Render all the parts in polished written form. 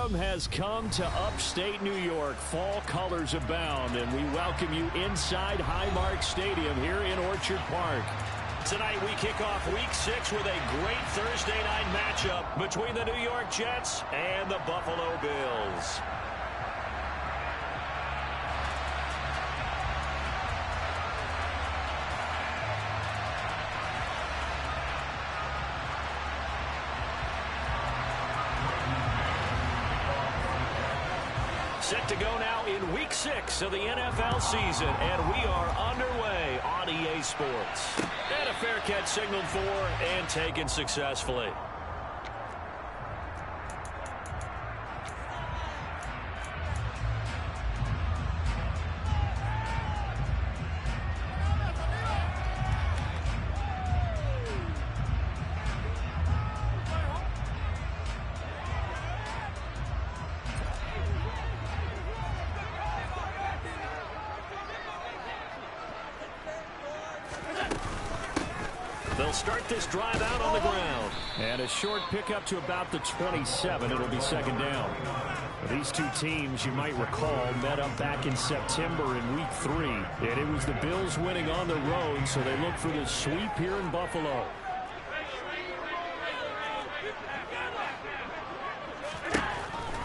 Autumn has come to upstate New York. Fall colors abound, and we welcome you inside Highmark Stadium here in Orchard Park. Tonight we kick off Week 6 with a great Thursday night matchup between the New York Jets and the Buffalo Bills. Set to go now in Week 6 of the NFL season, and we are underway on EA Sports. And a fair catch signaled for and taken successfully. They'll start this drive out on the ground. And a short pickup to about the 27. It'll be second down. These two teams, you might recall, met up back in September in Week 3. And it was the Bills winning on the road, so they look for the sweep here in Buffalo.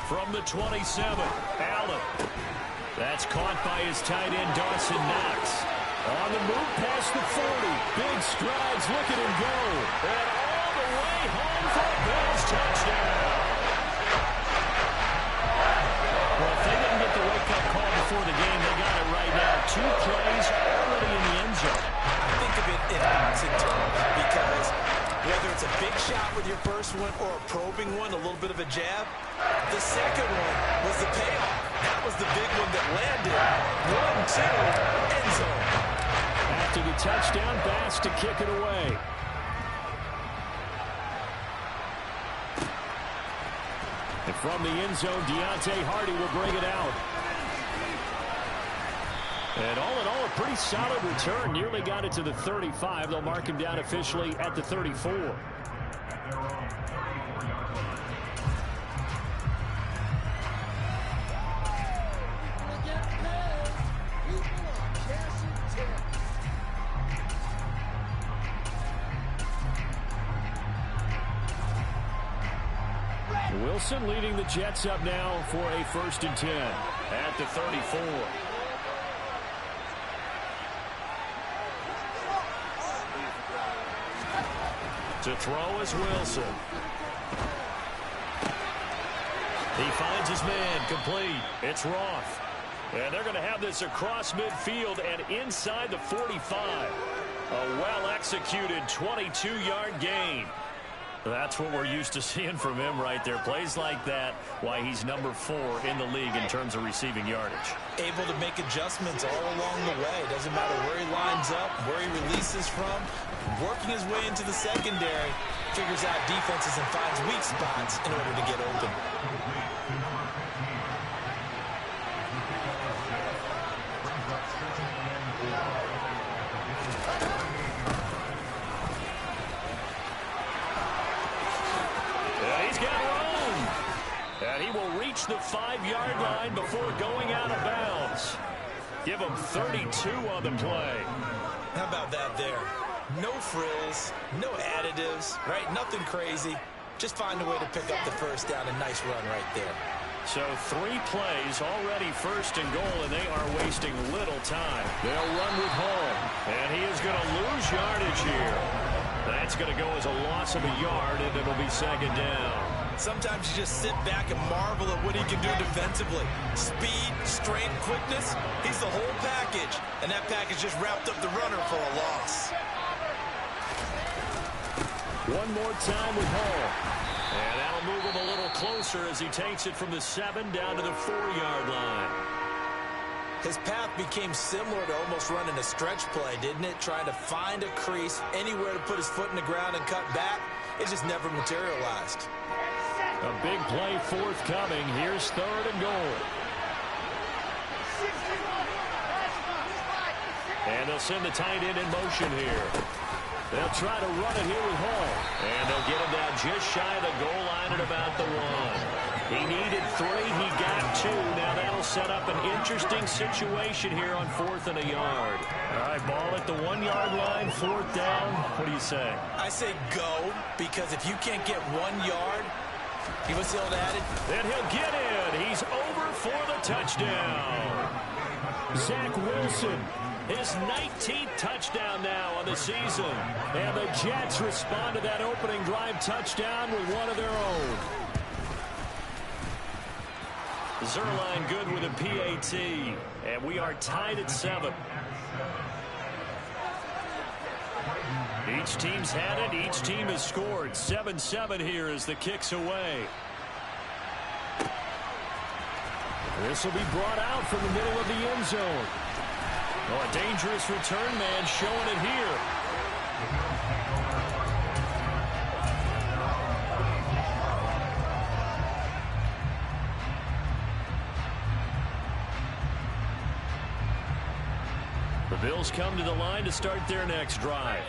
From the 27, Allen. That's caught by his tight end, Dawson Knox. On the move past the 40. Big strides, look at him go. And all the way home for a Bills touchdown. Well, if they didn't get the wake-up call before the game, they got it right now. 2 plays already in the end zone. I think of it in boxing terms because whether it's a big shot with your first one or a probing one, a little bit of a jab, the second one was the payoff. That was the big one that landed. 1-2, end zone. After the touchdown, Bass to kick it away. And from the end zone, Deontay Hardy will bring it out. And all in all, a pretty solid return. Nearly got it to the 35. They'll mark him down officially at the 34. Wilson leading the Jets up now for a 1st and 10 at the 34. To throw is Wilson. He finds his man, complete. It's Roth. And they're going to have this across midfield and inside the 45. A well-executed 22-yard gain. That's what we're used to seeing from him right there. Plays like that, why he's number 4 in the league in terms of receiving yardage. Able to make adjustments all along the way. Doesn't matter where he lines up, where he releases from. Working his way into the secondary, figures out defenses and finds weak spots in order to get open. And he will reach the 5-yard line before going out of bounds. Give him 32 on the play. How about that there? No frills, no additives, right? Nothing crazy. Just find a way to pick up the first down. A nice run right there. So 3 plays already 1st and goal, and they are wasting little time. They'll run with Hall, and he is going to lose yardage here. That's going to go as a loss of a yard, and it'll be second down. Sometimes you just sit back and marvel at what he can do defensively. Speed, strength, quickness, he's the whole package. And that package just wrapped up the runner for a loss. One more time with Hall. And that'll move him a little closer as he takes it from the 7 down to the 4-yard line. His path became similar to almost running a stretch play, didn't it? Trying to find a crease, anywhere to put his foot in the ground and cut back. It just never materialized. A big play forthcoming. Here's 3rd and goal. And they'll send the tight end in motion here. They'll try to run it here with Hall. And they'll get him down just shy of the goal line at about the 1. He needed 3. He got 2. Now that'll set up an interesting situation here on 4th and a yard. All right, ball at the 1-yard line, 4th down. What do you say? I say go, because if you can't get 1 yard, he was still at it. Then he'll get in. He's over for the touchdown. Zach Wilson, his 19th touchdown now on the season. And the Jets respond to that opening drive touchdown with one of their own. Zerline good with a PAT. And we are tied at 7. Each team's had it. Each team has scored. 7-7 here as the kick's away. This will be brought out from the middle of the end zone. Oh, a dangerous return man showing it here. The Bills come to the line to start their next drive.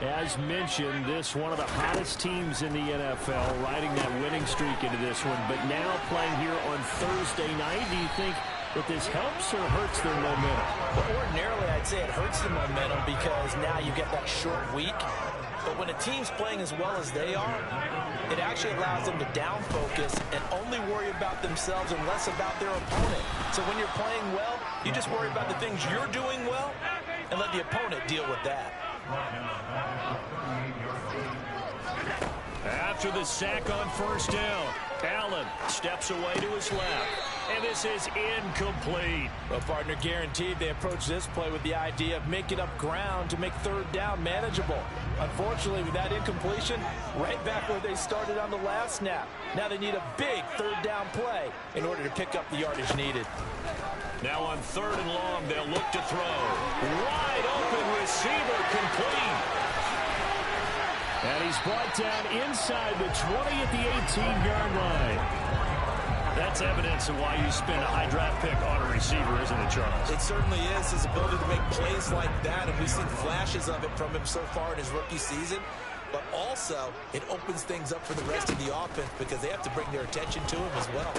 As mentioned, this one of the hottest teams in the NFL, riding that winning streak into this one, but now playing here on Thursday night. Do you think that this helps or hurts their momentum? Well, ordinarily, I'd say it hurts the momentum because now you get that short week. But when a team's playing as well as they are, it actually allows them to down focus and only worry about themselves and less about their opponent. So when you're playing well, you just worry about the things you're doing well and let the opponent deal with that. After the sack on 1st down, Allen steps away to his left. And this is incomplete. Well, partner, guaranteed they approach this play with the idea of making up ground to make 3rd down manageable. Unfortunately, with that incompletion, right back where they started on the last snap. Now they need a big 3rd down play in order to pick up the yardage needed. Now on 3rd and long, they'll look to throw. Wide open receiver, complete. And he's brought down inside the 20 at the 18-yard line. That's evidence of why you spend a high draft pick on a receiver, isn't it, Charles? It certainly is. His ability to make plays like that, and we've seen flashes of it from him so far in his rookie season. But also, it opens things up for the rest of the offense because they have to bring their attention to him as well.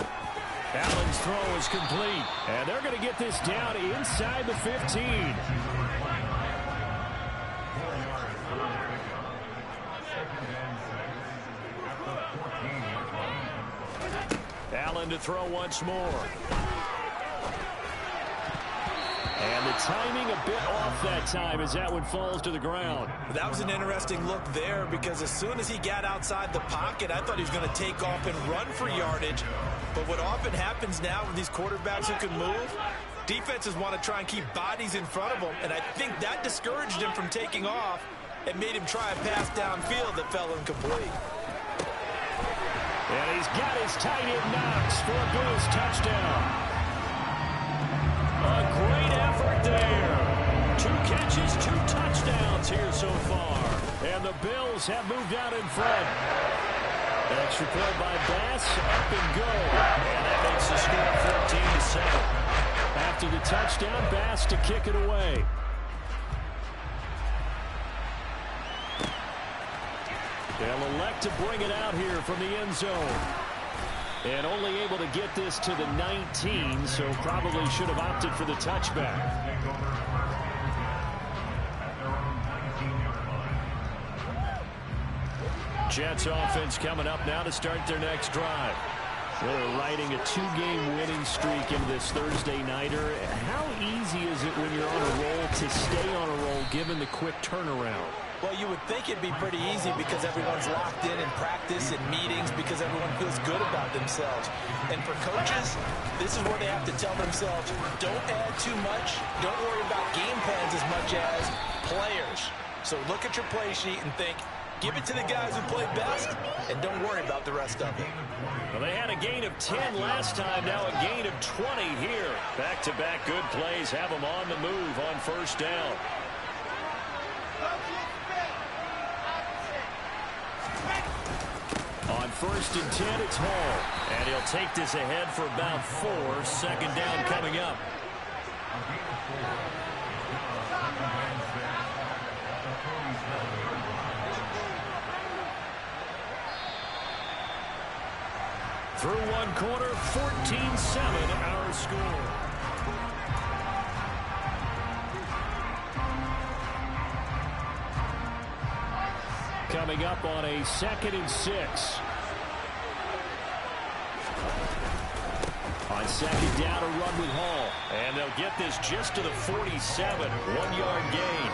Allen's throw is complete, and they're going to get this down inside the 15. Allen to throw once more. And the timing a bit off that time as that one falls to the ground. That was an interesting look there because as soon as he got outside the pocket, I thought he was going to take off and run for yardage. But what often happens now with these quarterbacks who can move, defenses want to try and keep bodies in front of them, and I think that discouraged him from taking off and made him try a pass downfield that fell incomplete. And he's got his tight end Knox for a Bills touchdown. A great effort there. 2 catches, 2 touchdowns here so far. And the Bills have moved out in front. Extra point by Bass, up and go. And that makes the score 14-7. After the touchdown, Bass to kick it away. They'll elect to bring it out here from the end zone. And only able to get this to the 19, so probably should have opted for the touchback. Jets offense coming up now to start their next drive. They're riding a 2-game winning streak into this Thursday nighter. How easy is it when you're on a roll to stay on a roll given the quick turnaround? Well, you would think it'd be pretty easy because everyone's locked in practice and meetings because everyone feels good about themselves. And for coaches, this is where they have to tell themselves, don't add too much. Don't worry about game plans as much as players. So look at your play sheet and think, give it to the guys who play best, and don't worry about the rest of it. Well, they had a gain of 10 last time, now a gain of 20 here. Back-to-back good plays have them on the move on 1st down. On 1st and 10, it's Hall. And he'll take this ahead for about 4. 2nd down coming up. Through one quarter, 14-7 our score. Coming up on a 2nd and 6. On 2nd down, a run with Hall. And they'll get this just to the 47. 1-yard gain.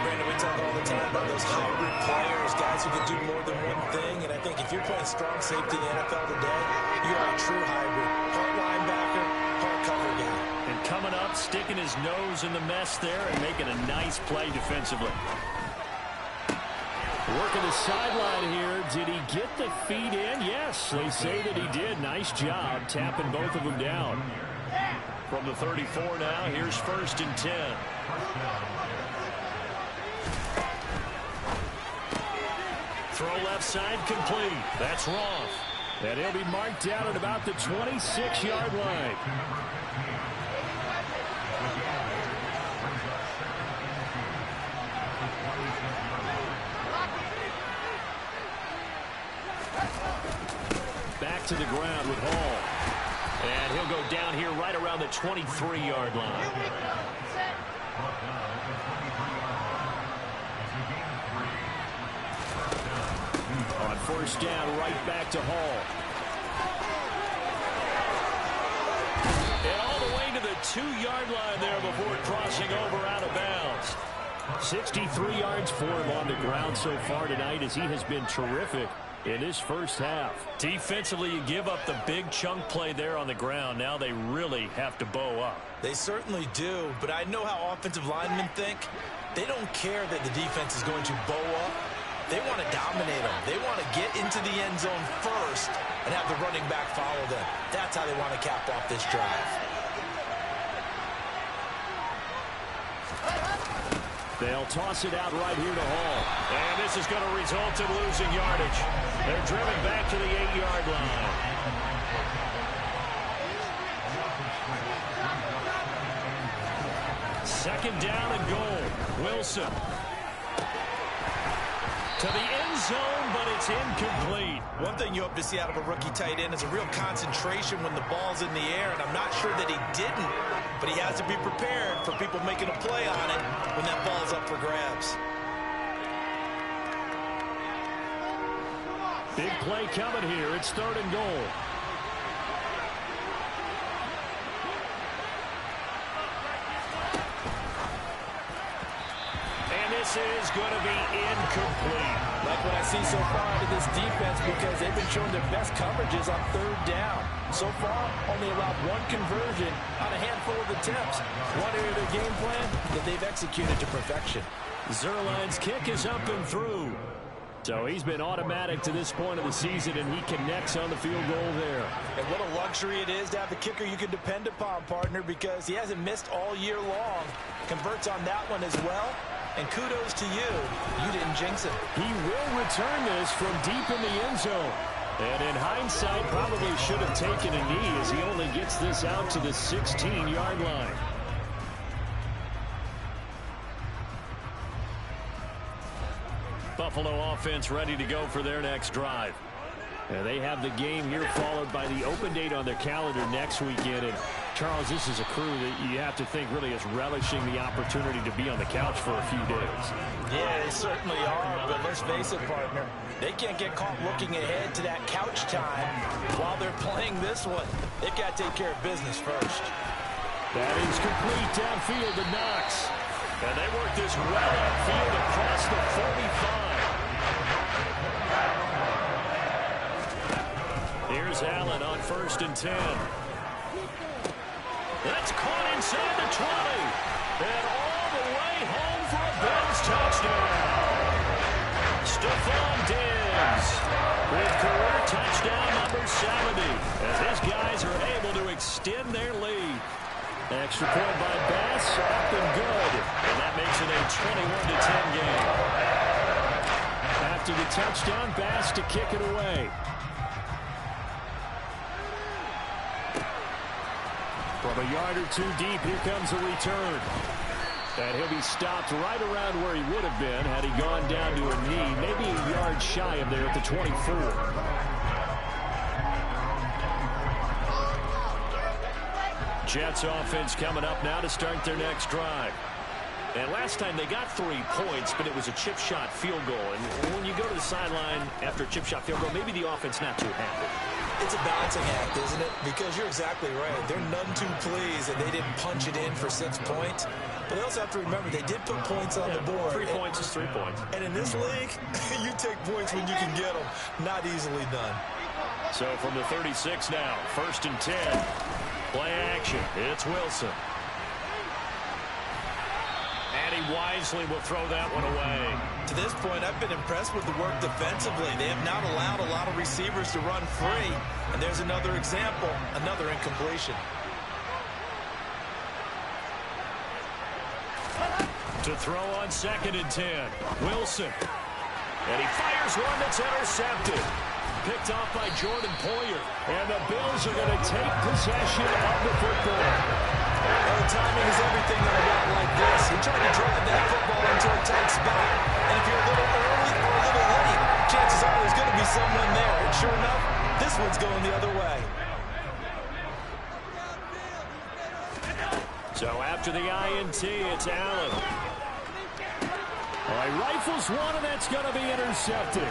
Brandon, we talk all the time about those hybrid players, guys who can do more than one thing. And I think if you're playing strong safety in the NFL today, you are a true hybrid. Part linebacker, part cover guy. And coming up, sticking his nose in the mess there and making a nice play defensively. Working the sideline here. Did he get the feet in? Yes, they say that he did. Nice job tapping both of them down. From the 34 now, here's 1st and 10. Throw left side complete. That's Roth. And he'll be marked down at about the 26-yard line. Back to the ground with Hall. And he'll go down here right around the 23-yard line. On 1st down, right back to Hall. And all the way to the 2-yard line there before crossing over out of bounds. 63 yards for him on the ground so far tonight as he has been terrific in this first half. Defensively, you give up the big chunk play there on the ground. Now they really have to bow up. They certainly do, but I know how offensive linemen think. They don't care that the defense is going to bow up. They want to dominate them. They want to get into the end zone first and have the running back follow them. That's how they want to cap off this drive. They'll toss it out right here to Hall. And this is going to result in losing yardage. They're driven back to the 8-yard line. Second down and goal. Wilson. To the end zone, but it's incomplete. One thing you hope to see out of a rookie tight end is a real concentration when the ball's in the air, and I'm not sure that he didn't, but he has to be prepared for people making a play on it when that ball's up for grabs. Big play coming here. It's 3rd and goal. And this is going to be incomplete. Like what I see so far out of this defense, because they've been showing their best coverages on 3rd down. So far, only allowed 1 conversion on a handful of attempts. One area of their game plan that they've executed to perfection. Zuerlein's kick is up and through. So he's been automatic to this point of the season, and he connects on the field goal there. And what a luxury it is to have a kicker you can depend upon, partner, because he hasn't missed all year long. Converts on that one as well. And kudos to you. You didn't jinx him. He will return this from deep in the end zone. And in hindsight, probably should have taken a knee as he only gets this out to the 16-yard line. Buffalo offense ready to go for their next drive. And they have the game here followed by the open date on their calendar next weekend. And Charles, this is a crew that you have to think really is relishing the opportunity to be on the couch for a few days. Yeah, they certainly are, but let's face it, partner. They can't get caught looking ahead to that couch time while they're playing this one. They've got to take care of business first. That is complete downfield to Knox. And they work this well upfield across the 45. Here's Allen on 1st and 10. That's caught inside the 20. And all the way home for a Bills touchdown. Stephon Diggs with career touchdown number 70 as his guys are able to extend their lead. Extra point by Bass, up and good. And that makes it a 21-10 game. After the touchdown, Bass to kick it away. From a yard or 2 deep, here comes a return. And he'll be stopped right around where he would have been had he gone down to a knee, maybe a yard shy of there at the 24. Jets offense coming up now to start their next drive. And last time they got 3 points, but it was a chip shot field goal. And when you go to the sideline after a chip shot field goal, maybe the offense not too happy. It's a balancing act, isn't it? Because you're exactly right. They're none too pleased, and they didn't punch it in for 6 points. But they also have to remember they did put points on the board. 3 points is 3 points. And in this league, you take points when you can get them. Not easily done. So from the 36 now, 1st and 10. Play action. It's Wilson. And he wisely will throw that one away. To this point, I've been impressed with the work defensively. They have not allowed a lot of receivers to run free. And there's another example, another incompletion. To throw on 2nd and 10. Wilson. And he fires one that's intercepted. Picked off by Jordan Poyer. And the Bills are going to take possession of the football. Well, timing is everything on a route like this. He tried to drive that football into a tight spot. And if you're a little early or a little late, chances are there's going to be someone there. And sure enough, this one's going the other way. So after the INT, it's Allen. All right, rifles one, and that's going to be intercepted.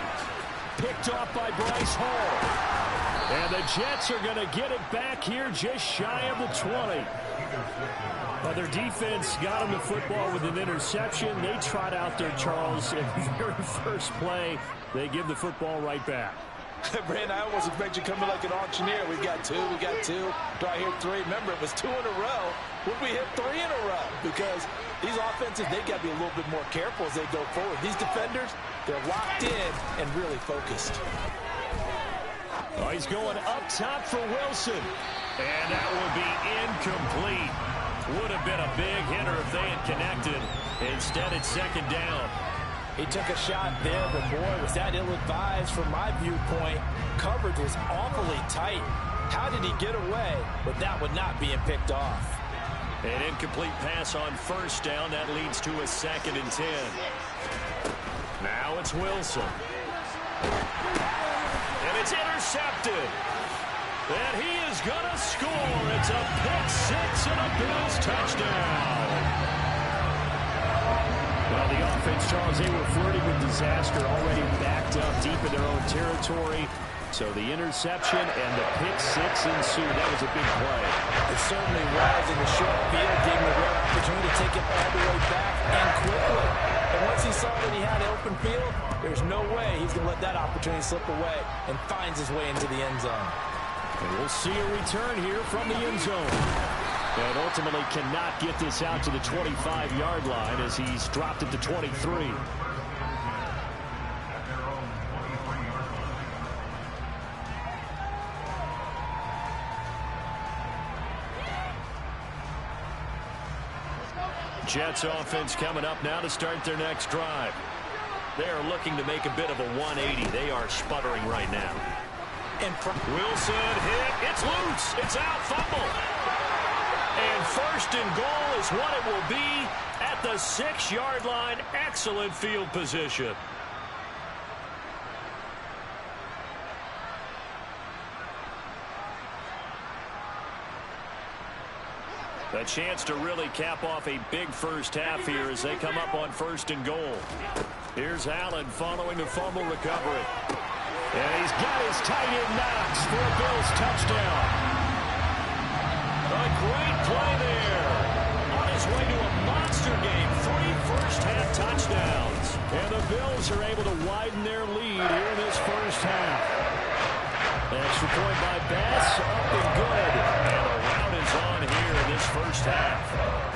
Picked off by Bryce Hall. And the Jets are going to get it back here just shy of the 20. Well, their defense got them the football with an interception. They trot out there, Charles, in the very first play. They give the football right back. Brand, I almost expect you to come in like an auctioneer. We got 2, we got 2. Do I hear 3? Remember, it was 2 in a row. Would we hit 3 in a row? Because these offenses, they got to be a little bit more careful as they go forward. These defenders, they're locked in and really focused. Oh, he's going up top for Wilson. And that will be incomplete. Would have been a big hitter if they had connected. Instead, it's 2nd down. He took a shot there, but boy, was that ill-advised from my viewpoint. Coverage was awfully tight. How did he get away with that one not being picked off? An incomplete pass on 1st down. That leads to a 2nd and 10. Now it's Wilson. And it's intercepted. And he is going to score. It's a pick-6 and a Bills touchdown. Well, the offense, Charles, they were flirting with disaster, already backed up deep in their own territory. So the interception and the pick-6 ensued. That was a big play. It certainly was, in the short field, gave him a rare opportunity to take it all the way back and quickly. And once he saw that he had open field, there's no way he's going to let that opportunity slip away, and finds his way into the end zone. And we'll see a return here from the end zone. And ultimately cannot get this out to the 25-yard line as he's dropped it to 23. Jets offense coming up now to start their next drive. They're looking to make a bit of a 180. They are sputtering right now. And Wilson hit. It's loose. It's out. Fumble. And 1st and goal is what it will be at the 6-yard line. Excellent field position. A chance to really cap off a big first half here as they come up on 1st and goal. Here's Allen following the fumble recovery. And he's got his tight end Knox for a Bills touchdown. A great play there. On his way to a monster game. 3 first-half touchdowns. And the Bills are able to widen their lead here in this first half. Extra point by Bass. Up and good. And the rout is on here in this first half.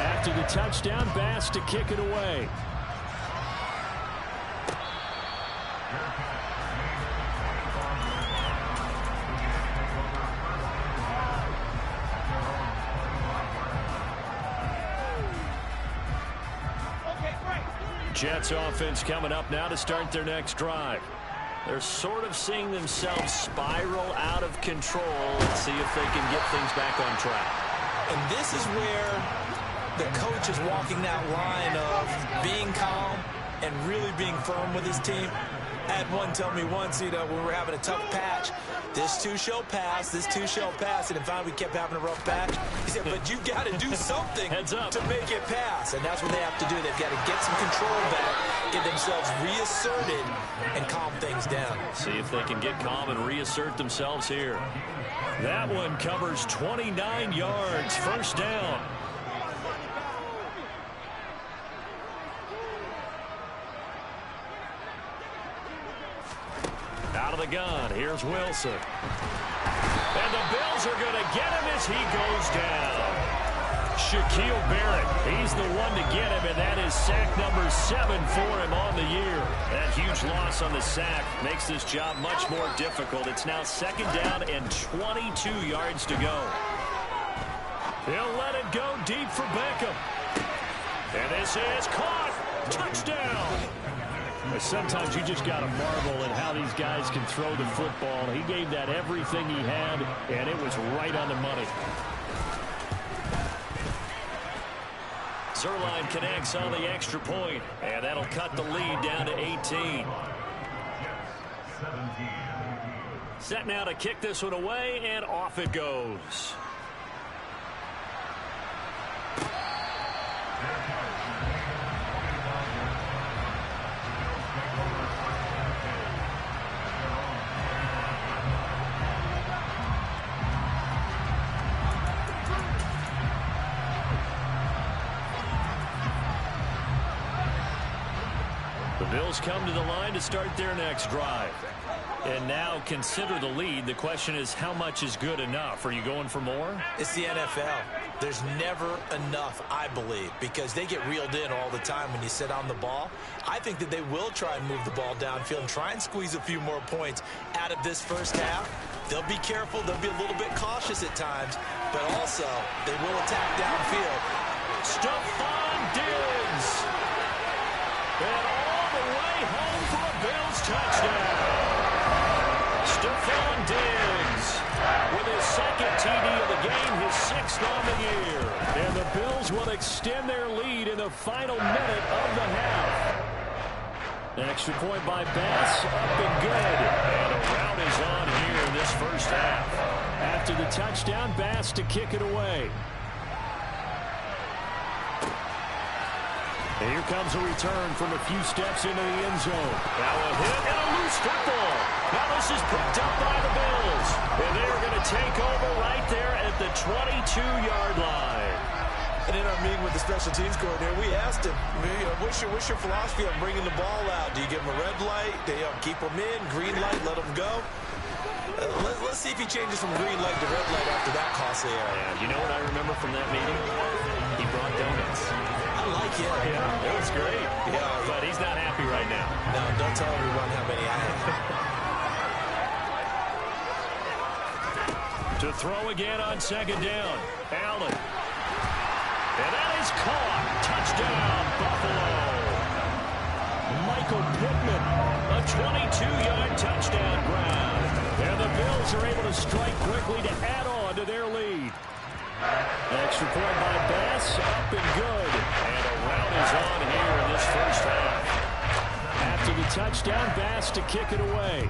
After the touchdown, Bass to kick it away. Jets offense coming up now to start their next drive. They're sort of seeing themselves spiral out of control. Let's see if they can get things back on track. And this is where the coach is walking that line of being calm and really being firm with his team. I had one tell me once, when we were having a tough patch, this too shall pass, this too shall pass, and if finally we kept having a rough patch, he said, but you've got to do something to make it pass, and that's what they have to do. They've got to get some control back, get themselves reasserted, and calm things down. See if they can get calm and reassert themselves here. That one covers 29 yards, first down. Out of the gun, here's Wilson. And the Bills are going to get him as he goes down. Shaquille Barrett, he's the one to get him, and that is sack number 7 for him on the year. That huge loss on the sack makes this job much more difficult. It's now second down and 22 yards to go. He'll let it go deep for Beckham. And this is caught. Touchdown. Sometimes you just got to marvel at how these guys can throw the football. He gave that everything he had, and it was right on the money. Zerline connects on the extra point, and that'll cut the lead down to 18. Set now to kick this one away, and off it goes. Bills come to the line to start their next drive. And now consider the lead. The question is, how much is good enough? Are you going for more? It's the NFL. There's never enough, I believe, because they get reeled in all the time when you sit on the ball. I think that they will try and move the ball downfield and try and squeeze a few more points out of this first half. They'll be careful. They'll be a little bit cautious at times, but also they will attack downfield. Stephon Diggs. And all the way home for a Bills touchdown. Stephon Diggs with his second TD of the game, his 6th on the year. And the Bills will extend their lead in the final minute of the half. An extra point by Bass, up and good. And a rout is on here in this first half. After the touchdown, Bass to kick it away. And here comes a return from a few steps into the end zone. Now a hit and a loose football. Now this is picked up by the Bills. And they're going to take over right there at the 22-yard line. And in our meeting with the special teams coordinator, we asked him, what's your philosophy on bringing the ball out? Do you give them a red light? Do you keep them in? Green light, let them go? Let's see if he changes from green light to red light after that costly error. Yeah, you know what I remember from that meeting? He brought donuts. I like it. Yeah, it was great. Yeah, but he's not happy right now. No, don't tell everyone how many I have. To throw again on second down. Allen. And that is caught. Touchdown, Buffalo. Michael Pittman, a 22-yard touchdown grab. And the Bills are able to strike quickly to add on to their lead. Extra point by Bass, up and good. And a rout is on here in this first half. After the touchdown, Bass to kick it away.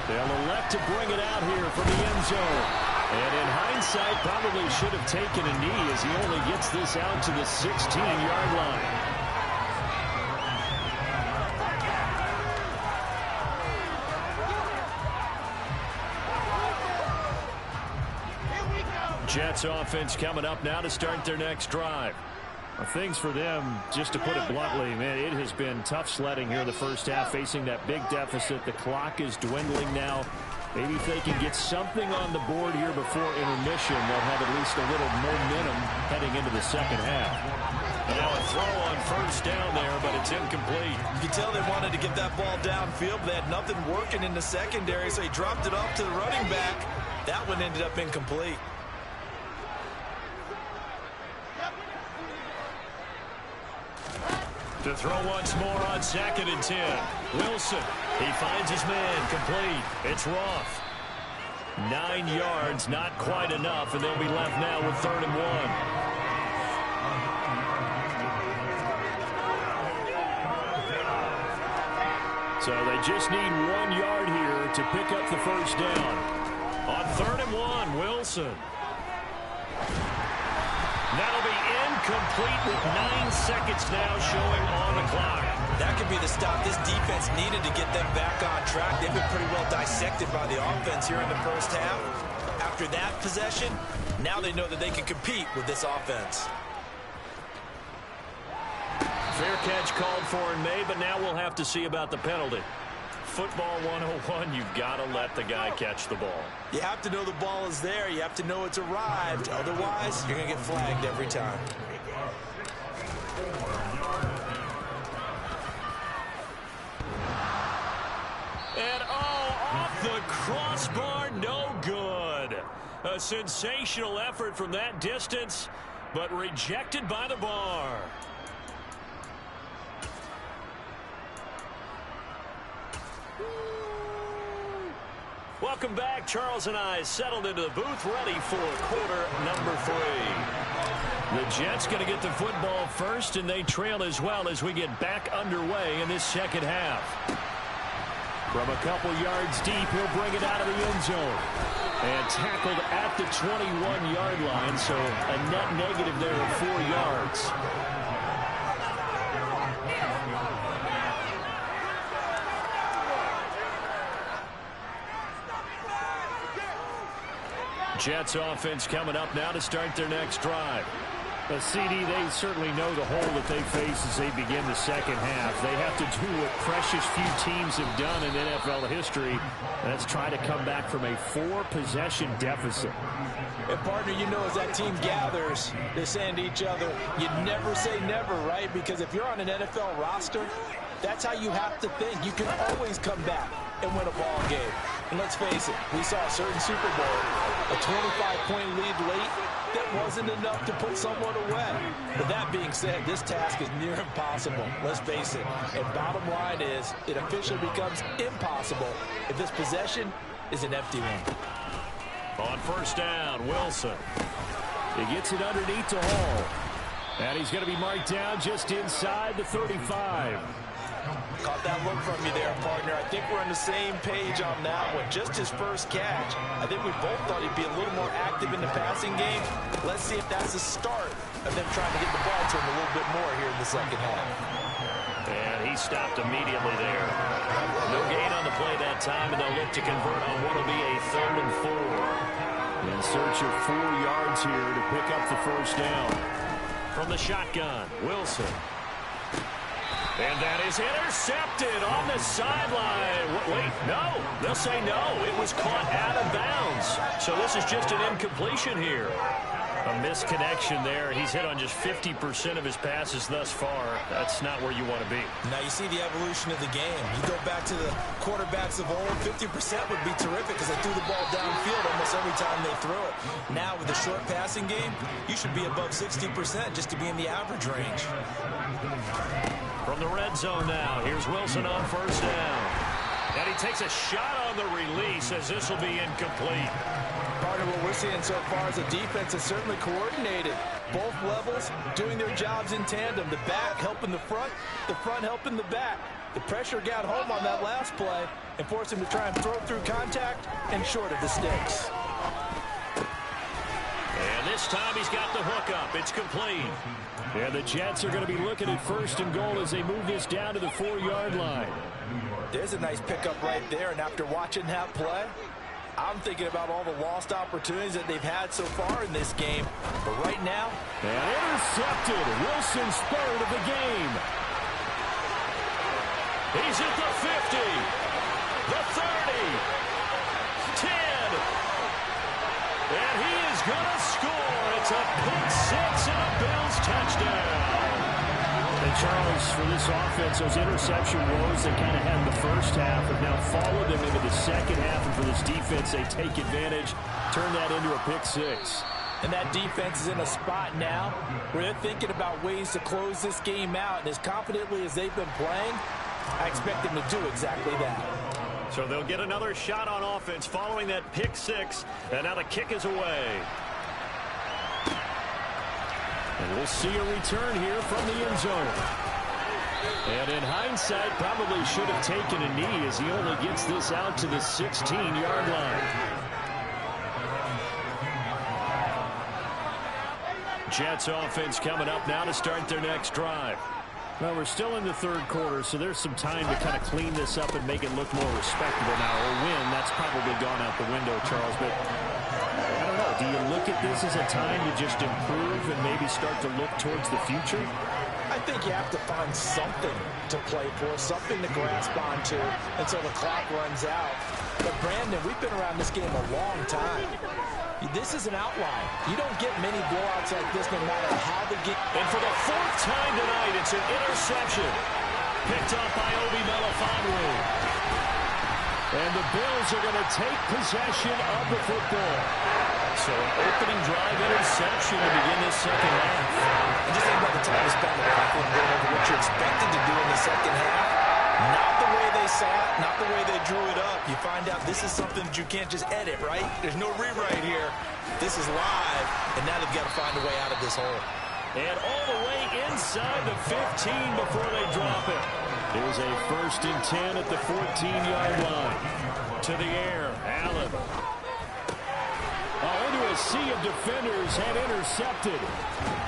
They'll elect to bring it out here from the end zone. And in hindsight, probably should have taken a knee as he only gets this out to the 16-yard line. Jets offense coming up now to start their next drive. Things for them, just to put it bluntly, man, it has been tough sledding here in the first half, facing that big deficit. The clock is dwindling now. Maybe if they can get something on the board here before intermission, they'll have at least a little momentum heading into the second half. And now a throw on first down there, but it's incomplete. You can tell they wanted to get that ball downfield, but they had nothing working in the secondary, so he dropped it off to the running back. That one ended up incomplete. To throw once more on 2nd and 10. Wilson, he finds his man, complete. It's Roth. 9 yards, not quite enough, and they'll be left now with 3rd and 1. So they just need 1 yard here to pick up the first down. On 3rd and 1, Wilson. That'll be incomplete with 9 seconds now showing on the clock. That could be the stop this defense needed to get them back on track. They've been pretty well dissected by the offense here in the first half. After that possession, now they know that they can compete with this offense. Fair catch called for and made, but now we'll have to see about the penalty. Football 101, you've got to let the guy catch the ball. You have to know the ball is there. You have to know it's arrived. Otherwise, you're going to get flagged every time. And off the crossbar, no good. A sensational effort from that distance, but rejected by the bar. Welcome back. Charles and I settled into the booth, ready for quarter number 3. The Jets going to get the football first, and they trail as well as we get back underway in this second half. From a couple yards deep, he'll bring it out of the end zone. And tackled at the 21-yard line, so a net negative there of 4 yards. Jets offense coming up now to start their next drive. CD, they certainly know the hole that they face as they begin the second half. They have to do what precious few teams have done in NFL history. That's try to come back from a 4-possession deficit. And partner, you know, as that team gathers, they're saying to each other, you never say never, right? Because if you're on an NFL roster, that's how you have to think. You can always come back and win a ball game. And let's face it, we saw a certain Super Bowl, a 25-point lead late, that wasn't enough to put someone away. But that being said, this task is near impossible. Let's face it. And bottom line is, it officially becomes impossible if this possession is an empty one. On first down, Wilson. He gets it underneath to Hall. And he's going to be marked down just inside the 35. Caught that look from you there, partner. I think we're on the same page on that one. Just his first catch. I think we both thought he'd be a little more active in the passing game. Let's see if that's the start of them trying to get the ball to him a little bit more here in the second half. And he stopped immediately there. No gain on the play that time, and they'll look to convert on what will be a 3rd and 4. In search of 4 yards here to pick up the first down. From the shotgun, Wilson. And that is intercepted on the sideline. Wait, no. They'll say no. It was caught out of bounds. So this is just an incompletion here. A misconnection there. He's hit on just 50% of his passes thus far. That's not where you want to be. Now you see the evolution of the game. You go back to the quarterbacks of old, 50% would be terrific because they threw the ball downfield almost every time they throw it. Now with the short passing game, you should be above 60% just to be in the average range. From the red zone now, here's Wilson on first down. And he takes a shot on the release as this will be incomplete. Partner, what we're seeing so far is the defense is certainly coordinated. Both levels doing their jobs in tandem. The back helping the front helping the back. The pressure got home on that last play and forced him to try and throw through contact and short of the sticks. And this time he's got the hook up. It's complete. And the Jets are going to be looking at 1st and goal as they move this down to the 4-yard line. There's a nice pickup right there, and after watching that play, I'm thinking about all the lost opportunities that they've had so far in this game. But right now, and intercepted. Wilson's 3rd of the game. He's at the 50, the 30, 10. And he is going to score. It's a pick 6 and a Bills touchdown. And Charles, for this offense, those interception woes that kind of had in the first half have now followed them into the second half. And for this defense, they take advantage, turn that into a pick 6. And that defense is in a spot now where they're thinking about ways to close this game out. And as confidently as they've been playing, I expect them to do exactly that. So they'll get another shot on offense following that pick 6. And now the kick is away. And we'll see a return here from the end zone. And in hindsight, probably should have taken a knee as he only gets this out to the 16-yard line. Jets offense coming up now to start their next drive. Well, we're still in the third quarter, so there's some time to kind of clean this up and make it look more respectable now. Or win, that's probably gone out the window, Charles. But I don't know. Do you look at this as a time to just improve and maybe start to look towards the future? I think you have to find something to play for, something to grasp onto until the clock runs out. But, Brandon, we've been around this game a long time. This is an outline. You don't get many blowouts like this no matter how the game... And for the fourth time tonight, it's an interception. Picked up by Obi Melifonwu. And the Bills are going to take possession of the football. So an opening drive interception to begin this second half. And just think about the time you spend in the locker room going over what you're expected to do in the second half. Not the way they sat, not the way they drew it up. You find out this is something that you can't just edit, right? There's no rewrite here. This is live, and now they've got to find a way out of this hole. And all the way inside the 15 before they drop it. Here's a 1st and 10 at the 14-yard line. To the air, Allen. Into a sea of defenders and intercepted.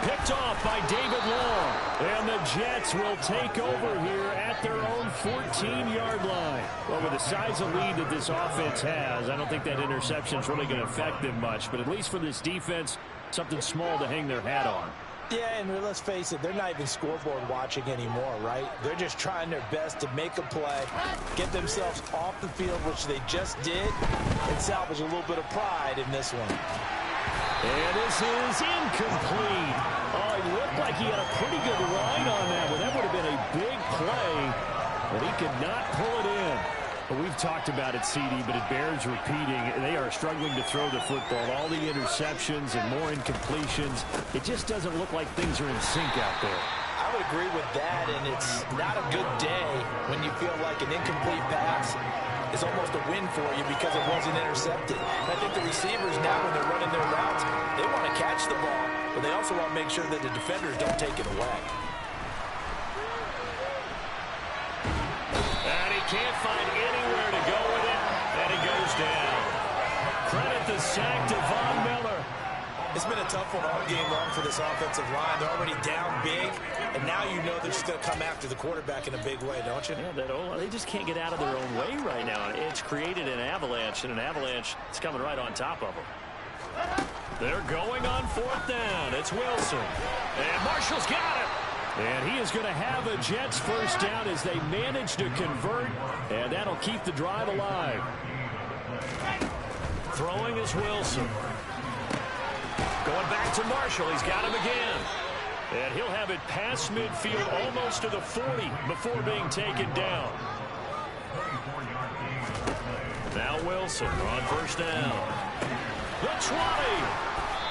Picked off by David Long. And the Jets will take over here at their own 14-yard line. Well, with the size of lead that this offense has, I don't think that interception is really going to affect them much. But at least for this defense, something small to hang their hat on. Yeah, and let's face it, they're not even scoreboard watching anymore, right? They're just trying their best to make a play, get themselves off the field, which they just did, and salvage a little bit of pride in this one. And this is incomplete. Oh, it looked like he had a pretty good line on that one. That would have been a big play, but he could not pull it in. Well, we've talked about it, CD, but it bears repeating. They are struggling to throw the football. All the interceptions and more incompletions. It just doesn't look like things are in sync out there. I would agree with that, and it's not a good day when you feel like an incomplete pass is almost a win for you because it wasn't intercepted. And I think the receivers now, when they're running their routes, they want to catch the ball, but they also want to make sure that the defenders don't take it away. And he can't find anywhere to go with it, and he goes down. Credit the sack to Von Miller. It's been a tough one all game long for this offensive line. They're already down big, and now you know they're just going to come after the quarterback in a big way, don't you? Yeah, they just can't get out of their own way right now. It's created an avalanche, and an avalanche is coming right on top of them. They're going on 4th down. It's Wilson. And Marshall's got it. And he is going to have a Jets first down as they manage to convert, and that'll keep the drive alive. Throwing is Wilson. Going back to Marshall. He's got him again. And he'll have it past midfield almost to the 40 before being taken down. Now Wilson on first down. The 20.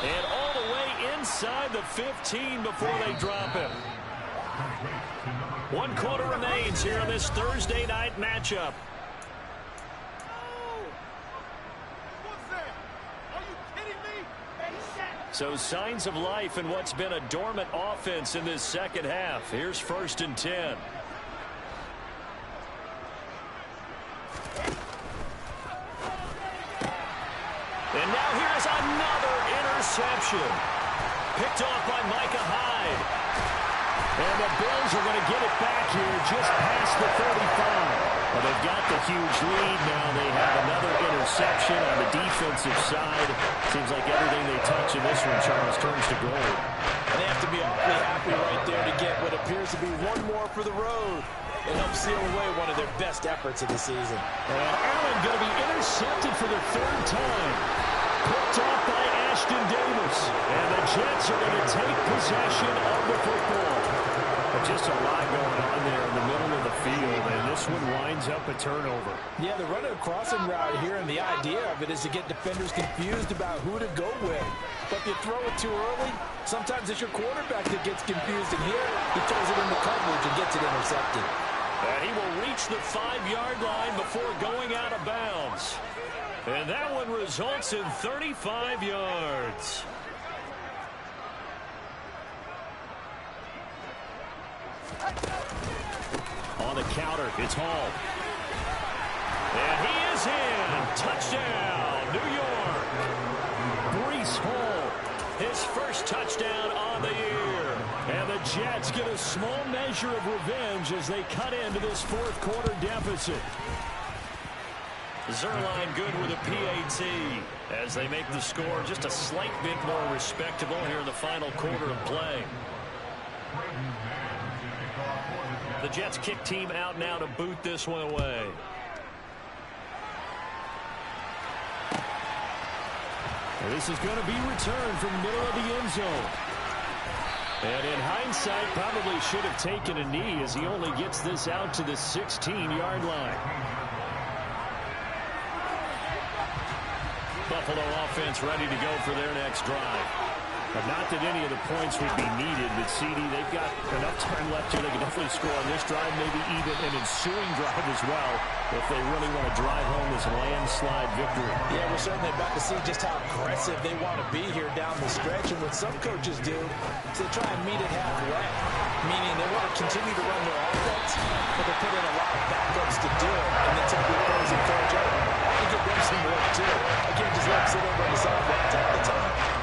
And all the way inside the 15 before they drop him. 1 quarter remains here in this Thursday night matchup. So signs of life in what's been a dormant offense in this second half. Here's 1st and 10. And now here's another interception. Picked off by Micah Hyde. And the Bills are going to get it back here just past the 35. Well, they've got the huge lead now. They have another interception on the defensive side. Seems like everything they touch in this one, Charles, turns to gold. And they have to be awfully happy right there to get what appears to be one more for the road. It helps seal away one of their best efforts of the season. And Allen going to be intercepted for the 3rd time. Picked off by Ashton Davis. And the Jets are going to take possession of the football. But just a lot going on there in the middle of the field, and this one winds up a turnover. Yeah, they're running a crossing route here, and the idea of it is to get defenders confused about who to go with. But if you throw it too early, sometimes it's your quarterback that gets confused, and here he throws it into coverage and gets it intercepted. And he will reach the 5-yard line before going out of bounds. And that one results in 35 yards. on the counter. It's Hall. And he is in. Touchdown, New York. Breece Hall, his first touchdown on the year. And the Jets get a small measure of revenge as they cut into this fourth quarter deficit. Zerline good with a PAT as they make the score just a slight bit more respectable here in the final quarter of play. The Jets kick team out now to boot this one away. This is going to be returned from middle of the end zone. And in hindsight, probably should have taken a knee as he only gets this out to the 16-yard line. Buffalo offense ready to go for their next drive. But not that any of the points would be needed, but CD, they've got enough time left here. They can definitely score on this drive, maybe even an ensuing drive as well, if they really want to drive home this landslide victory. Yeah, we're certainly about to see just how aggressive they want to be here down the stretch. And what some coaches do is they try and meet it halfway, meaning they want to continue to run their offense, but they put in a lot of backups to do it, and then tell the opposing coach, hey, I can get them some work too. I can't just let them sit over on the sidelines all the time.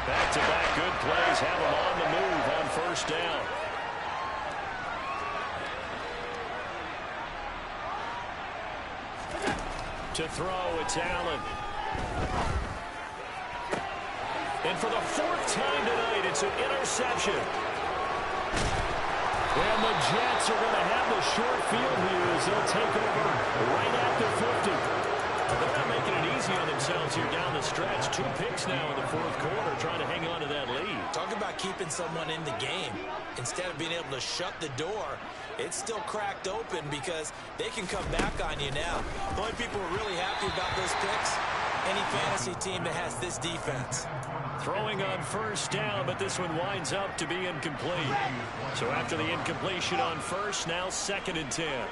Back-to-back good plays have them on the move on first down. To throw, it's Allen. And for the fourth time tonight, it's an interception. And the Jets are going to have the short field here as they'll take over right at the 50. They're not making it easy on themselves here down the stretch. 2 picks now in the fourth quarter, trying to hang on to that lead. Talk about keeping someone in the game. Instead of being able to shut the door, it's still cracked open because they can come back on you now. The only people who are really happy about those picks, any fantasy team that has this defense. Throwing on first down, but this one winds up to be incomplete. So after the incompletion on first, now 2nd and 10.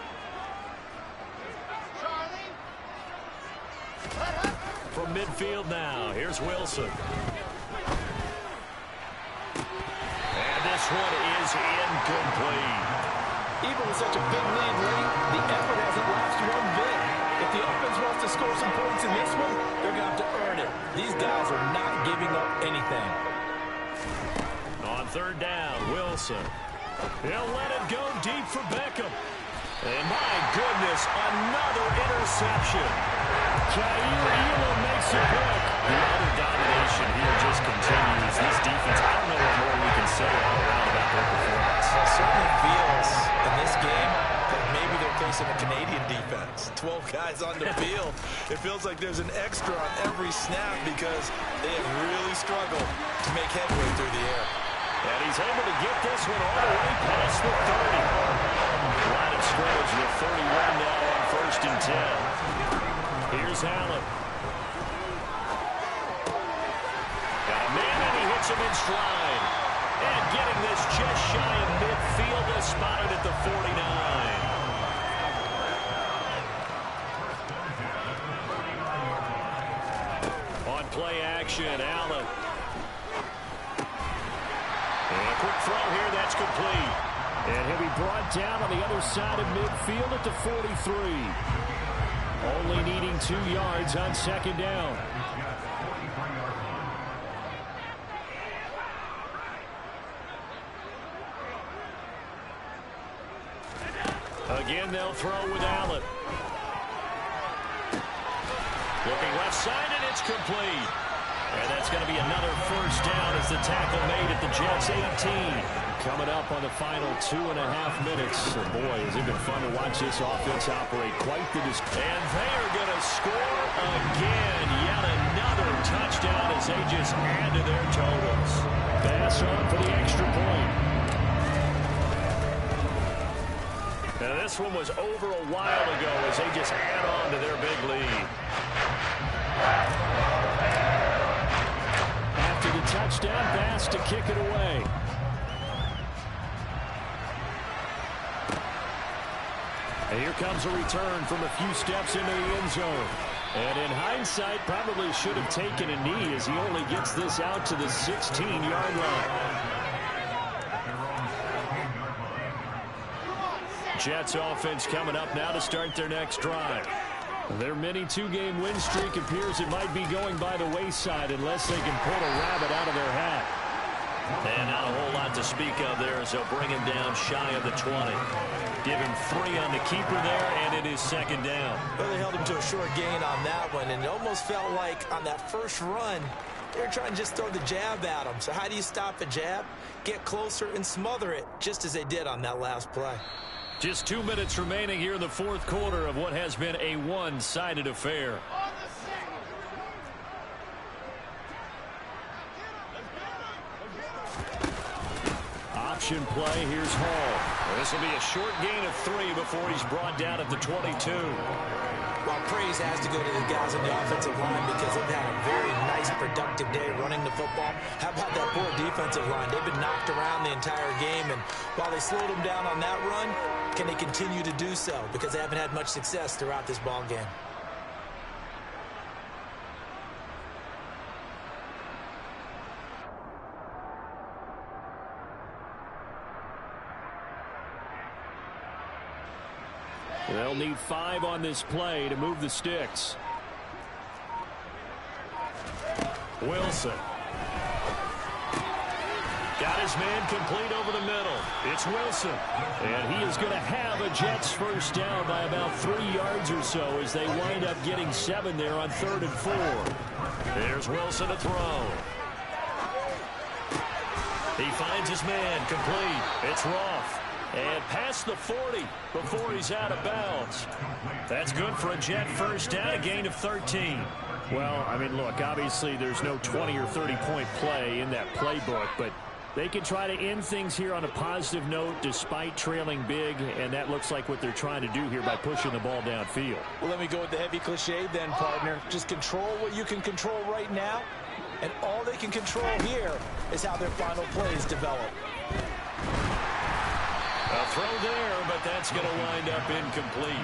From midfield now, here's Wilson. And this one is incomplete. Even with such a big lead late, the effort hasn't lapsed one bit. If the offense wants to score some points in this one, they're going to have to earn it. These guys are not giving up anything. On 3rd down, Wilson. He'll let it go deep for Beckham. And my goodness, another interception. Jair makes it work. The utter domination here just continues. This defense, I don't know what more we can say all around about their performance. It certainly feels in this game that maybe they're facing a Canadian defense. 12 guys on the field. It feels like there's an extra on every snap because they have really struggled to make headway through the air. And he's able to get this one all the way past the 30. Line of scrimmage, the 31 now on 1st and 10. Here's Allen. Got a man, and he hits him in stride. And getting this just shy of midfield, is spotted at the 49. On play action, Allen. And a quick throw here, that's complete. And he'll be brought down on the other side of midfield at the 43. Only needing 2 yards on 2nd down. Again, they'll throw with Allen. Looking left side, and it's complete. And that's going to be another first down as the tackle made at the Jets' 18. Coming up on the final 2.5 minutes. Oh boy, has it been fun to watch this offense operate. Quite the display. And they are going to score again. Yet another touchdown as they just add to their totals. Pass on for the extra point. Now this one was over a while ago as they just add on to their big lead. After the touchdown pass to kick it away. And here comes a return from a few steps into the end zone. And in hindsight, probably should have taken a knee as he only gets this out to the 16-yard line. Jets offense coming up now to start their next drive. Their mini two-game win streak appears it might be going by the wayside unless they can pull a rabbit out of their hat. And not a whole lot to speak of there as they'll bring him down shy of the 20. Give him 3 on the keeper there, and it is second down. Well, they held him to a short gain on that one, and it almost felt like on that first run, they were trying to just throw the jab at him. So how do you stop a jab? Get closer and smother it, just as they did on that last play. Just 2 minutes remaining here in the fourth quarter of what has been a one-sided affair. Option play. Here's Hall. This will be a short gain of 3 before he's brought down at the 22. Well, praise has to go to the guys on the offensive line because they've had a very nice, productive day running the football. How about that poor defensive line? They've been knocked around the entire game, and while they slowed them down on that run, can they continue to do so? Because they haven't had much success throughout this ball game. They'll need 5 on this play to move the sticks. Wilson. Got his man complete over the middle. It's Wilson. And he is going to have a Jets first down by about 3 yards or so as they wind up getting 7 there on 3rd and 4. There's Wilson to throw. He finds his man complete. It's Roth. And past the 40 before he's out of bounds. That's good for a Jet first down, a gain of 13. Well, I mean, look, obviously there's no 20 or 30-point play in that playbook, but they can try to end things here on a positive note despite trailing big, and that looks like what they're trying to do here by pushing the ball downfield. Well, let me go with the heavy cliche then, partner. Just control what you can control right now, and all they can control here is how their final plays develop. A throw there, but that's going to wind up incomplete.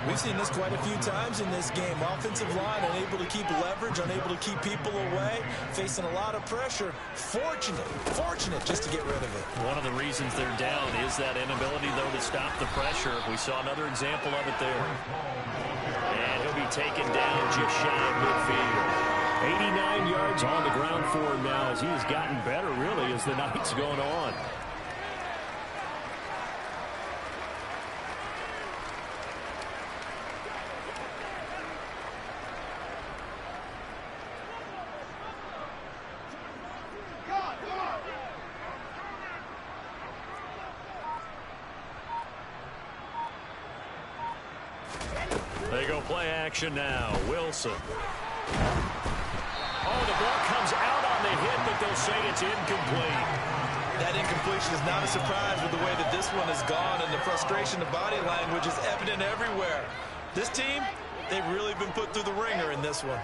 We've seen this quite a few times in this game. Offensive line unable to keep leverage, unable to keep people away, facing a lot of pressure. Fortunate just to get rid of it. One of the reasons they're down is that inability, though, to stop the pressure. We saw another example of it there. And he'll be taken down just shy of midfield. 89 yards on the ground for him now as he has gotten better, really, as the night's going on. They go play action now. Wilson. Oh, the ball comes out on the hit, but they'll say it's incomplete. That incompletion is not a surprise with the way that this one has gone, and the frustration, the body language is evident everywhere. This team, they've really been put through the ringer in this one.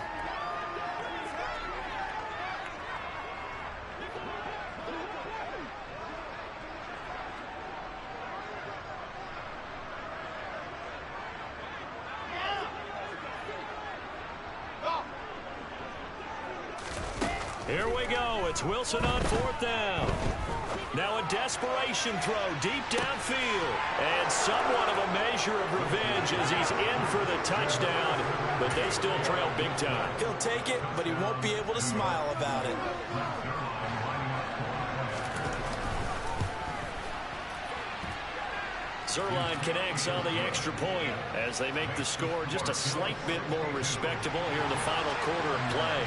Here we go. It's Wilson on 4th down. Now a desperation throw deep downfield. And somewhat of a measure of revenge as he's in for the touchdown. But they still trail big time. He'll take it, but he won't be able to smile about it. Zerline connects on the extra point as they make the score just a slight bit more respectable here in the final quarter of play.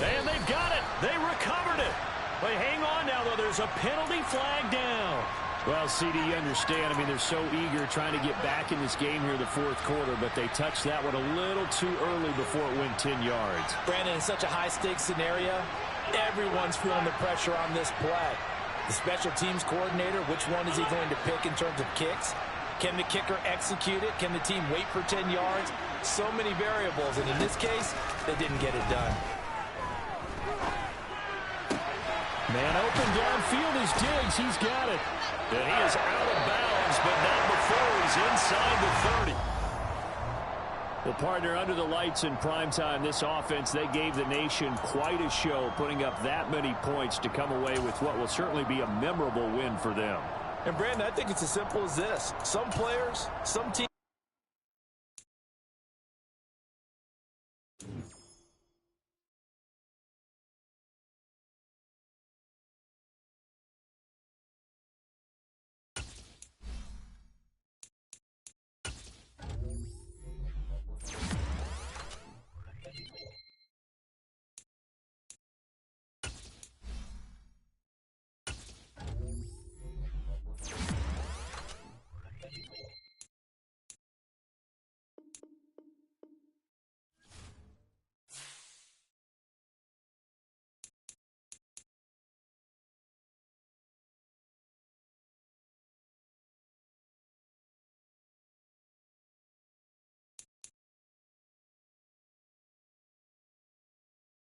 And they've got it. They recovered it. But hang on now, though. There's a penalty flag down. Well, CD, you understand. I mean, they're so eager trying to get back in this game here in the fourth quarter, but they touched that one a little too early before it went 10 yards. Brandon, in such a high-stakes scenario, everyone's feeling the pressure on this play. The special teams coordinator, which one is he going to pick in terms of kicks? Can the kicker execute it? Can the team wait for 10 yards? So many variables, and in this case, they didn't get it done. Man open downfield is Diggs. He's got it. And he is out of bounds, but not before he's inside the 30. Well, partner, under the lights in primetime, this offense, they gave the nation quite a show, putting up that many points to come away with what will certainly be a memorable win for them. And, Brandon, I think it's as simple as this. Some players, some teams.